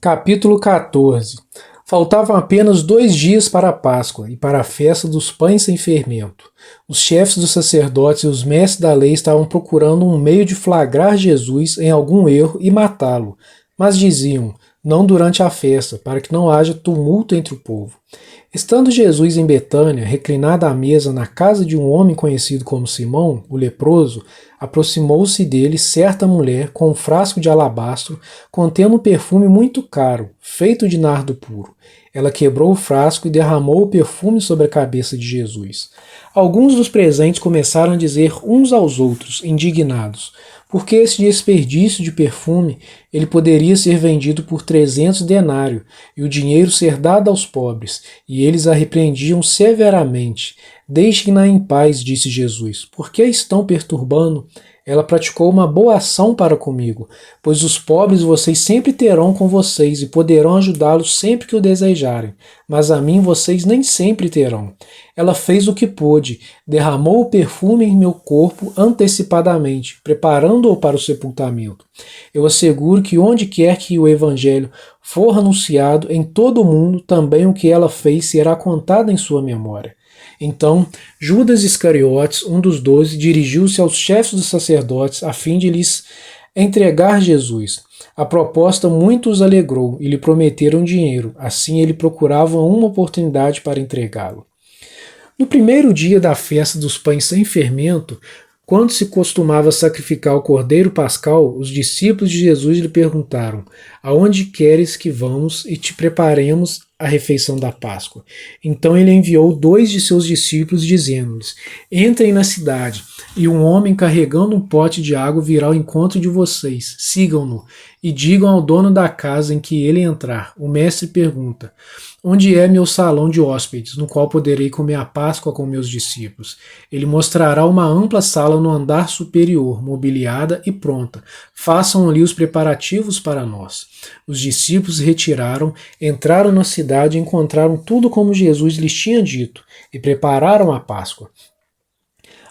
Capítulo 14. Faltavam apenas 2 dias para a Páscoa e para a festa dos pães sem fermento. Os chefes dos sacerdotes e os mestres da lei estavam procurando um meio de flagrar Jesus em algum erro e matá-lo, mas diziam, não durante a festa, para que não haja tumulto entre o povo. Estando Jesus em Betânia, reclinado à mesa na casa de um homem conhecido como Simão, o leproso, aproximou-se dele certa mulher com um frasco de alabastro contendo um perfume muito caro, feito de nardo puro. Ela quebrou o frasco e derramou o perfume sobre a cabeça de Jesus. Alguns dos presentes começaram a dizer uns aos outros, indignados, porque esse desperdício de perfume ele poderia ser vendido por 300 denários e o dinheiro ser dado aos pobres, e eles a repreendiam severamente. Deixem-na em paz, disse Jesus, por que a estão perturbando? Ela praticou uma boa ação para comigo, pois os pobres vocês sempre terão com vocês e poderão ajudá-los sempre que o desejarem, mas a mim vocês nem sempre terão. Ela fez o que pôde, derramou o perfume em meu corpo antecipadamente, preparando-o para o sepultamento. Eu asseguro que onde quer que o evangelho for anunciado em todo o mundo, também o que ela fez será contado em sua memória. Então, Judas Iscariotes, um dos 12, dirigiu-se aos chefes dos sacerdotes a fim de lhes entregar Jesus. A proposta muito os alegrou e lhe prometeram dinheiro, assim ele procurava uma oportunidade para entregá-lo. No primeiro dia da festa dos pães sem fermento, quando se costumava sacrificar o cordeiro pascal, os discípulos de Jesus lhe perguntaram: aonde queres que vamos e te preparemos a refeição da Páscoa? Então ele enviou 2 de seus discípulos, dizendo-lhes: entrem na cidade, e um homem carregando um pote de água virá ao encontro de vocês. Sigam-no e digam ao dono da casa em que ele entrar. O mestre pergunta: onde é meu salão de hóspedes, no qual poderei comer a Páscoa com meus discípulos? Ele mostrará uma ampla sala no andar superior, mobiliada e pronta. Façam ali os preparativos para nós. Os discípulos retiraram, entraram na cidade e encontraram tudo como Jesus lhes tinha dito, e prepararam a Páscoa.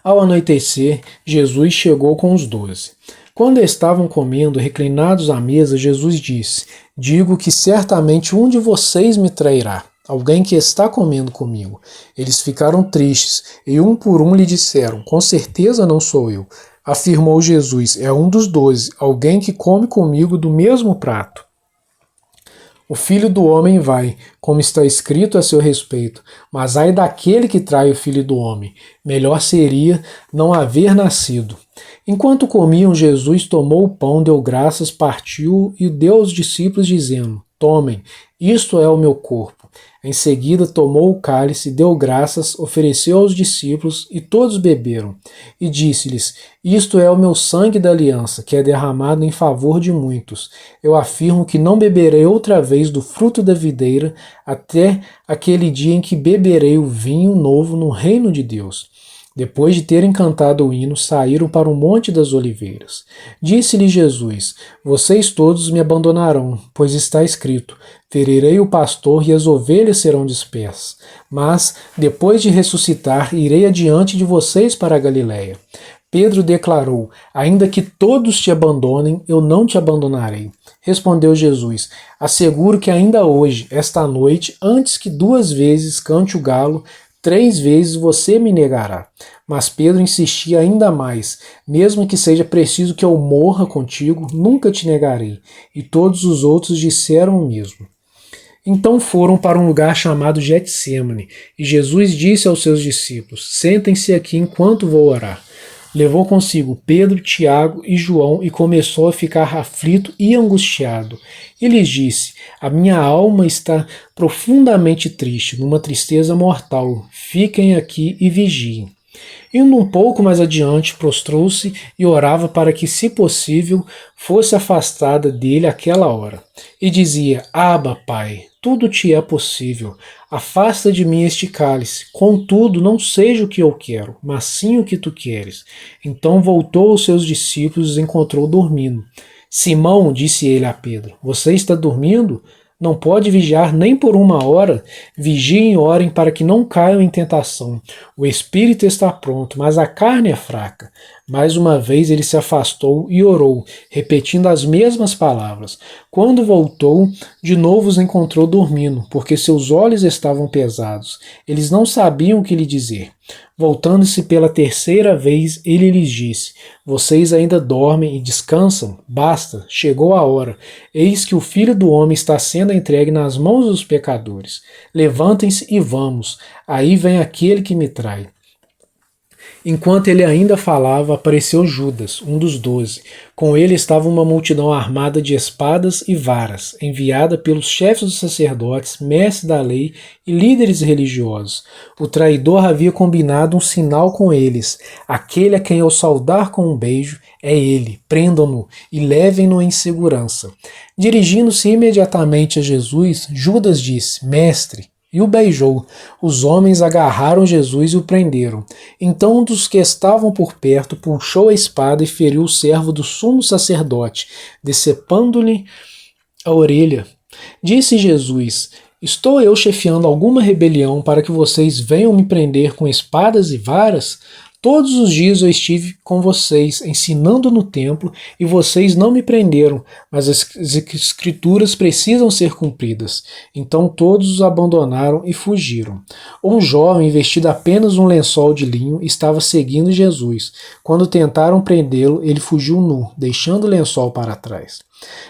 Ao anoitecer, Jesus chegou com os 12. Quando estavam comendo, reclinados à mesa, Jesus disse: digo que certamente um de vocês me trairá, alguém que está comendo comigo. Eles ficaram tristes, e um por um lhe disseram: com certeza não sou eu. Afirmou Jesus: é um dos 12, alguém que come comigo do mesmo prato. O Filho do Homem vai, como está escrito a seu respeito, mas ai daquele que trai o Filho do Homem. Melhor seria não haver nascido. Enquanto comiam, Jesus tomou o pão, deu graças, partiu e deu aos discípulos, dizendo: tomem, isto é o meu corpo. Em seguida tomou o cálice, deu graças, ofereceu aos discípulos e todos beberam. E disse-lhes: isto é o meu sangue da aliança, que é derramado em favor de muitos. Eu afirmo que não beberei outra vez do fruto da videira até aquele dia em que beberei o vinho novo no reino de Deus. Depois de terem cantado o hino, saíram para o Monte das Oliveiras. Disse-lhe Jesus: vocês todos me abandonarão, pois está escrito: ferirei o pastor e as ovelhas serão dispersas. Mas, depois de ressuscitar, irei adiante de vocês para a Galiléia. Pedro declarou: ainda que todos te abandonem, eu não te abandonarei. Respondeu Jesus: asseguro que ainda hoje, esta noite, antes que 2 vezes cante o galo, 3 vezes você me negará. Mas Pedro insistia ainda mais: mesmo que seja preciso que eu morra contigo, nunca te negarei. E todos os outros disseram o mesmo. Então foram para um lugar chamado Getsêmani, e Jesus disse aos seus discípulos: sentem-se aqui enquanto vou orar. Levou consigo Pedro, Tiago e João e começou a ficar aflito e angustiado. E lhes disse: a minha alma está profundamente triste, numa tristeza mortal. Fiquem aqui e vigiem. Indo um pouco mais adiante, prostrou-se e orava para que, se possível, fosse afastada dele aquela hora. E dizia: Abba, Pai, tudo te é possível. Afasta de mim este cálice. Contudo, não seja o que eu quero, mas sim o que tu queres. Então voltou aos seus discípulos e os encontrou dormindo. Simão, disse ele a Pedro: você está dormindo? Não pode vigiar nem por 1 hora? Vigiem e orem para que não caiam em tentação. O espírito está pronto, mas a carne é fraca. Mais uma vez ele se afastou e orou, repetindo as mesmas palavras. Quando voltou, de novo os encontrou dormindo, porque seus olhos estavam pesados. Eles não sabiam o que lhe dizer. Voltando-se pela terceira vez, ele lhes disse: Vocês ainda dormem e descansam? Basta, chegou a hora. Eis que o Filho do Homem está sendo entregue nas mãos dos pecadores. Levantem-se e vamos. Aí vem aquele que me trai. Enquanto ele ainda falava, apareceu Judas, um dos 12. Com ele estava uma multidão armada de espadas e varas, enviada pelos chefes dos sacerdotes, mestres da lei e líderes religiosos. O traidor havia combinado um sinal com eles. Aquele a quem eu saudar com um beijo é ele. Prendam-no e levem-no em segurança. Dirigindo-se imediatamente a Jesus, Judas disse: Mestre, e o beijou. Os homens agarraram Jesus e o prenderam. Então um dos que estavam por perto puxou a espada e feriu o servo do sumo sacerdote, decepando-lhe a orelha. Disse Jesus: Estou eu chefiando alguma rebelião para que vocês venham me prender com espadas e varas? Todos os dias eu estive com vocês, ensinando no templo, e vocês não me prenderam, mas as escrituras precisam ser cumpridas. Então todos os abandonaram e fugiram. Um jovem, vestido apenas um lençol de linho, estava seguindo Jesus. Quando tentaram prendê-lo, ele fugiu nu, deixando o lençol para trás.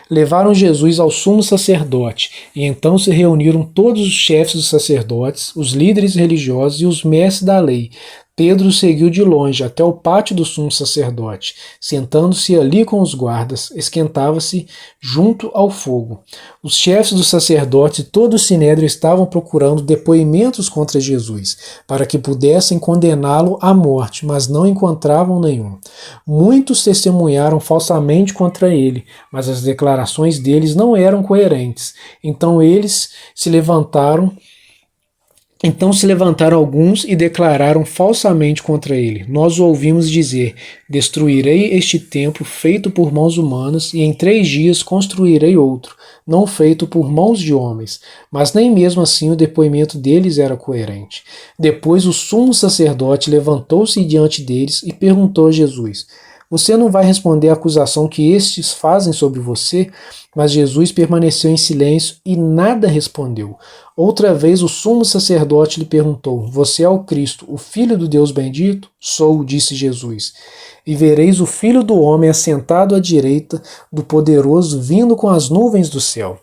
Levaram Jesus ao sumo sacerdote, e então se reuniram todos os chefes dos sacerdotes, os líderes religiosos e os mestres da lei. Pedro seguiu de longe até o pátio do sumo sacerdote. Sentando-se ali com os guardas, esquentava-se junto ao fogo. Os chefes dos sacerdotes e todo o sinédrio estavam procurando depoimentos contra Jesus, para que pudessem condená-lo à morte, mas não encontravam nenhum. Muitos testemunharam falsamente contra ele, mas as declarações deles não eram coerentes. Então se levantaram alguns e declararam falsamente contra ele. Nós o ouvimos dizer: Destruirei este templo feito por mãos humanas, e em 3 dias construirei outro, não feito por mãos de homens. Mas nem mesmo assim o depoimento deles era coerente. Depois o sumo sacerdote levantou-se diante deles e perguntou a Jesus: Você não vai responder à acusação que estes fazem sobre você? Mas Jesus permaneceu em silêncio e nada respondeu. Outra vez o sumo sacerdote lhe perguntou: Você é o Cristo, o Filho do Deus bendito? Sou, disse Jesus. E vereis o Filho do Homem assentado à direita do Poderoso, vindo com as nuvens do céu.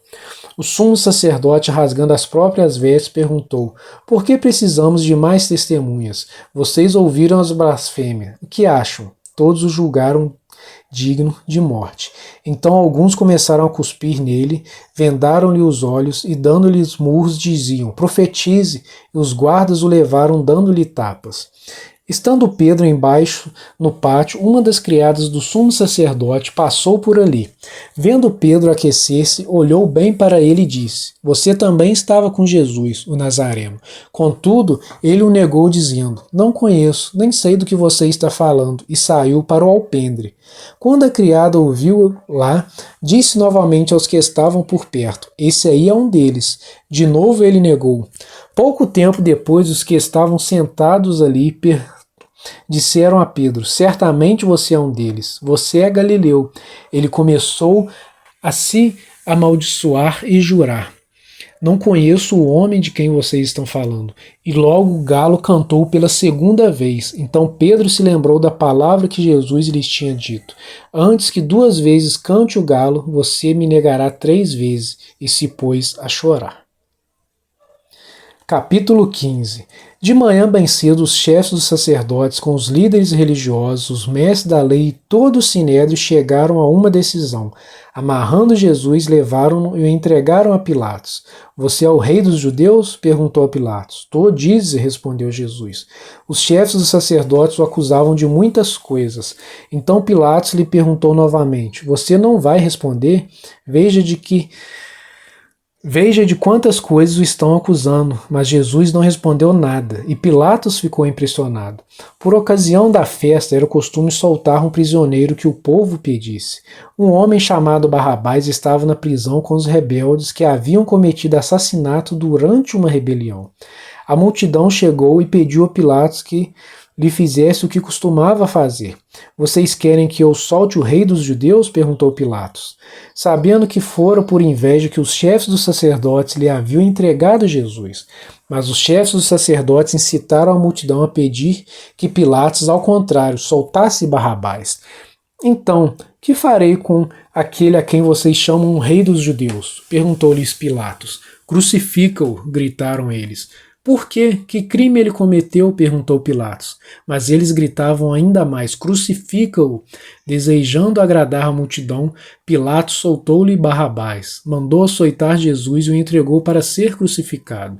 O sumo sacerdote, rasgando as próprias vestes, perguntou: Por que precisamos de mais testemunhas? Vocês ouviram as blasfêmias. O que acham? Todos o julgaram digno de morte. Então alguns começaram a cuspir nele, vendaram-lhe os olhos e, dando-lhe murros, diziam: Profetize! E os guardas o levaram, dando-lhe tapas. Estando Pedro embaixo no pátio, uma das criadas do sumo sacerdote passou por ali. Vendo Pedro aquecer-se, olhou bem para ele e disse: Você também estava com Jesus, o Nazareno. Contudo, ele o negou, dizendo: Não conheço, nem sei do que você está falando, e saiu para o alpendre. Quando a criada ouviu lá, disse novamente aos que estavam por perto: Esse aí é um deles. De novo ele negou. Pouco tempo depois, os que estavam sentados ali disseram a Pedro: Certamente você é um deles. Você é Galileu. Ele começou a se amaldiçoar e jurar: Não conheço o homem de quem vocês estão falando. E logo o galo cantou pela segunda vez. Então Pedro se lembrou da palavra que Jesus lhes tinha dito: Antes que 2 vezes cante o galo, você me negará 3 vezes. E se pôs a chorar. Capítulo 15. De manhã bem cedo, os chefes dos sacerdotes, com os líderes religiosos, os mestres da lei e todo o sinédrio chegaram a uma decisão. Amarrando Jesus, levaram-no e o entregaram a Pilatos. Você é o rei dos judeus? Perguntou a Pilatos. Tu dizes, respondeu Jesus. Os chefes dos sacerdotes o acusavam de muitas coisas. Então Pilatos lhe perguntou novamente: Você não vai responder? Veja de quantas coisas o estão acusando, mas Jesus não respondeu nada, e Pilatos ficou impressionado. Por ocasião da festa, era costume soltar um prisioneiro que o povo pedisse. Um homem chamado Barrabás estava na prisão com os rebeldes que haviam cometido assassinato durante uma rebelião. A multidão chegou e pediu a Pilatos que lhe fizesse o que costumava fazer. Vocês querem que eu solte o rei dos judeus? Perguntou Pilatos, sabendo que fora por inveja que os chefes dos sacerdotes lhe haviam entregado Jesus. Mas os chefes dos sacerdotes incitaram a multidão a pedir que Pilatos, ao contrário, soltasse Barrabás. Então, que farei com aquele a quem vocês chamam um rei dos judeus? Perguntou-lhes Pilatos. Crucifica-o, gritaram eles. Por quê? Que crime ele cometeu? Perguntou Pilatos. Mas eles gritavam ainda mais, crucifica-o. Desejando agradar a multidão, Pilatos soltou-lhe Barrabás, mandou açoitar Jesus e o entregou para ser crucificado.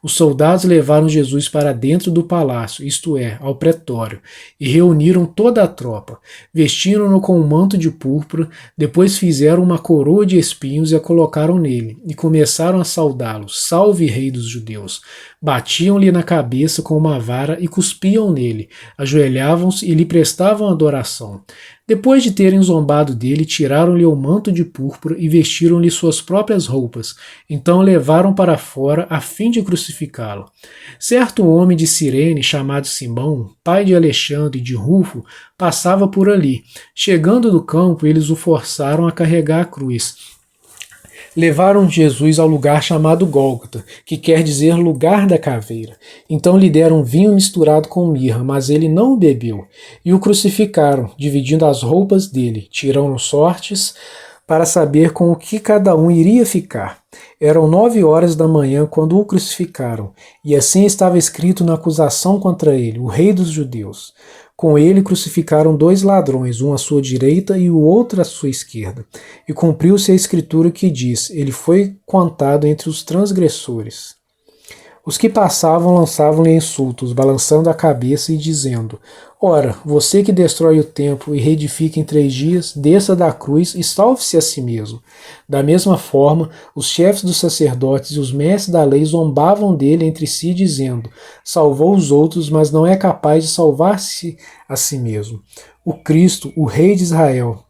Os soldados levaram Jesus para dentro do palácio, isto é, ao pretório, e reuniram toda a tropa. Vestiram-no com um manto de púrpura, depois fizeram uma coroa de espinhos e a colocaram nele, e começaram a saudá-lo, salve rei dos judeus. Batiam-lhe na cabeça com uma vara e cuspiam nele, ajoelhavam-se e lhe prestavam adoração. Depois de terem zombado dele, tiraram-lhe o manto de púrpura e vestiram-lhe suas próprias roupas. Então o levaram para fora a fim de crucificá-lo. Certo homem de Cirene, chamado Simão, pai de Alexandre e de Rufo, passava por ali. Chegando do campo, eles o forçaram a carregar a cruz. Levaram Jesus ao lugar chamado Gólgota, que quer dizer lugar da caveira. Então lhe deram vinho misturado com mirra, mas ele não o bebeu. E o crucificaram, dividindo as roupas dele, tirando sortes para saber com o que cada um iria ficar. Eram 9 horas da manhã quando o crucificaram, e assim estava escrito na acusação contra ele, o rei dos judeus. Com ele crucificaram 2 ladrões, um à sua direita e o outro à sua esquerda. E cumpriu-se a escritura que diz, ele foi contado entre os transgressores. Os que passavam lançavam-lhe insultos, balançando a cabeça e dizendo, ora, você que destrói o templo e reedifica em 3 dias, desça da cruz e salve-se a si mesmo. Da mesma forma, os chefes dos sacerdotes e os mestres da lei zombavam dele entre si, dizendo, salvou os outros, mas não é capaz de salvar-se a si mesmo. O Cristo, o Rei de Israel,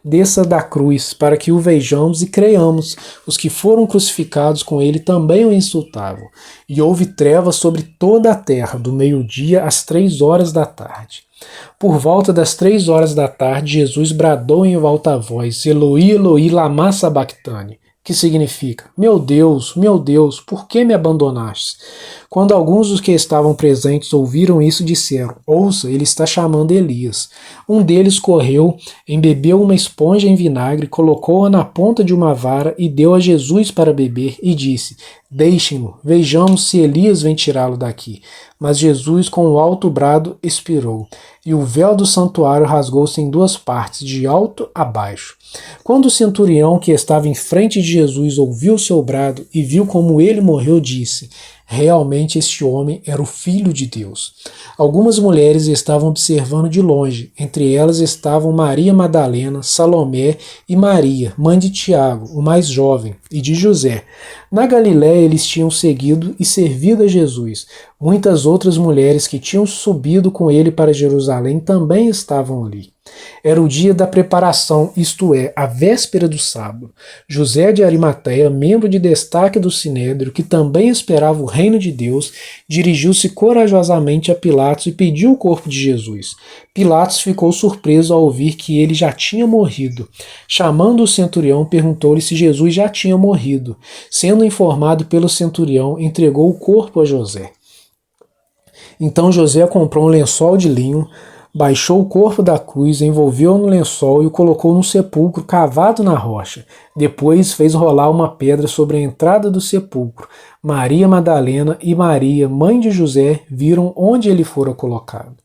desça da cruz, para que o vejamos e creiamos. Os que foram crucificados com ele também o insultavam. E houve trevas sobre toda a terra, do meio-dia às 3 horas da tarde. Por volta das 3 horas da tarde, Jesus bradou em alta voz, Eloi, Eloi, lama sabachthani, que significa, meu Deus, por que me abandonaste? Quando alguns dos que estavam presentes ouviram isso, disseram, ouça, ele está chamando Elias. Um deles correu, embebeu uma esponja em vinagre, colocou-a na ponta de uma vara e deu a Jesus para beber e disse, deixem-no, vejamos se Elias vem tirá-lo daqui. Mas Jesus, com um alto brado, expirou, e o véu do santuário rasgou-se em 2 partes, de alto a baixo. Quando o centurião que estava em frente de Jesus ouviu seu brado e viu como ele morreu, disse, realmente este homem era o Filho de Deus. Algumas mulheres estavam observando de longe, entre elas estavam Maria Madalena, Salomé e Maria, mãe de Tiago, o mais jovem, e de José. Na Galiléia eles tinham seguido e servido a Jesus. Muitas outras mulheres que tinham subido com ele para Jerusalém também estavam ali. Era o dia da preparação, isto é, a véspera do sábado. José de Arimateia, membro de destaque do Sinédrio, que também esperava o reino de Deus, dirigiu-se corajosamente a Pilatos e pediu o corpo de Jesus. Pilatos ficou surpreso ao ouvir que ele já tinha morrido. Chamando o centurião, perguntou-lhe se Jesus já tinha morrido. Sendo informado pelo centurião, entregou o corpo a José. Então José comprou um lençol de linho, baixou o corpo da cruz, envolveu-o no lençol e o colocou num sepulcro cavado na rocha. Depois fez rolar uma pedra sobre a entrada do sepulcro. Maria Madalena e Maria, mãe de José, viram onde ele fora colocado.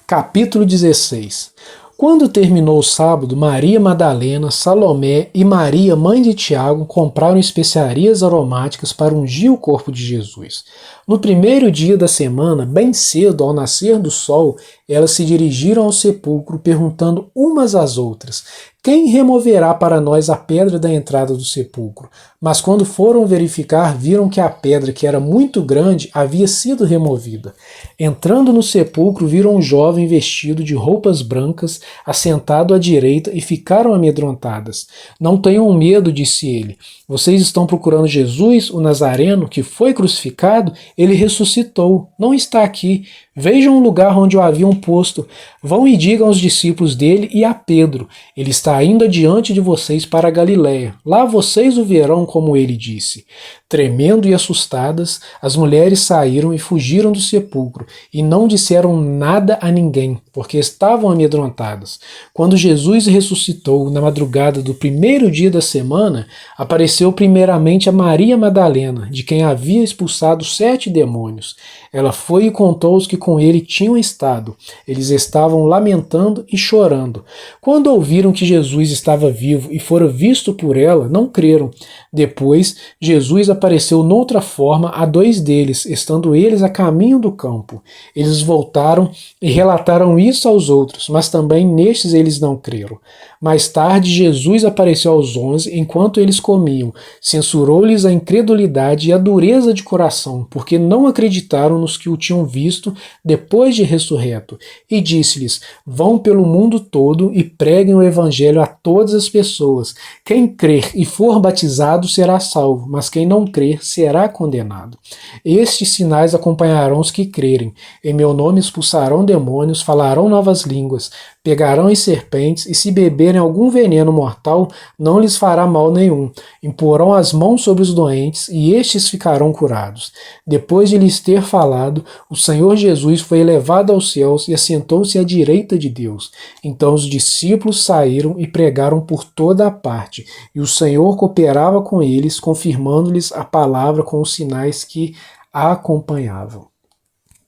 Capítulo 16. Quando terminou o sábado, Maria Madalena, Salomé e Maria, mãe de Tiago, compraram especiarias aromáticas para ungir o corpo de Jesus. No primeiro dia da semana, bem cedo, ao nascer do sol, elas se dirigiram ao sepulcro, perguntando umas às outras, quem removerá para nós a pedra da entrada do sepulcro? Mas quando foram verificar, viram que a pedra, que era muito grande, havia sido removida. Entrando no sepulcro, viram um jovem vestido de roupas brancas, assentado à direita, e ficaram amedrontadas. Não tenham medo, disse ele. Vocês estão procurando Jesus, o Nazareno, que foi crucificado? Ele ressuscitou. Não está aqui. Vejam o lugar onde o haviam posto. Vão e digam aos discípulos dele e a Pedro. Ele está indo adiante de vocês para a Galiléia. Lá vocês o verão, como ele disse. Tremendo e assustadas, as mulheres saíram e fugiram do sepulcro, e não disseram nada a ninguém, porque estavam amedrontadas. Quando Jesus ressuscitou na madrugada do primeiro dia da semana, apareceu primeiramente a Maria Madalena, de quem havia expulsado 7 demônios. Ela foi e contou aos que com ele tinham estado. Eles estavam lamentando e chorando. Quando ouviram que Jesus estava vivo e fora visto por ela, não creram. Depois, Jesus apareceu noutra forma a 2 deles, estando eles a caminho do campo. Eles voltaram e relataram isso aos outros, mas também nestes eles não creram. Mais tarde, Jesus apareceu aos 11, enquanto eles comiam. Censurou-lhes a incredulidade e a dureza de coração, porque não acreditaram nos que o tinham visto depois de ressurreto. E disse-lhes: vão pelo mundo todo e preguem o evangelho a todas as pessoas. Quem crer e for batizado será salvo, mas quem não crer será condenado. Estes sinais acompanharão os que crerem. Em meu nome expulsarão demônios, falarão novas línguas, pegarão em serpentes, e se beberem algum veneno mortal, não lhes fará mal nenhum. Imporão as mãos sobre os doentes, e estes ficarão curados. Depois de lhes ter falado, o Senhor Jesus foi elevado aos céus e assentou-se à direita de Deus. Então os discípulos saíram e pregaram por toda a parte, e o Senhor cooperava com eles, confirmando-lhes a palavra com os sinais que a acompanhavam.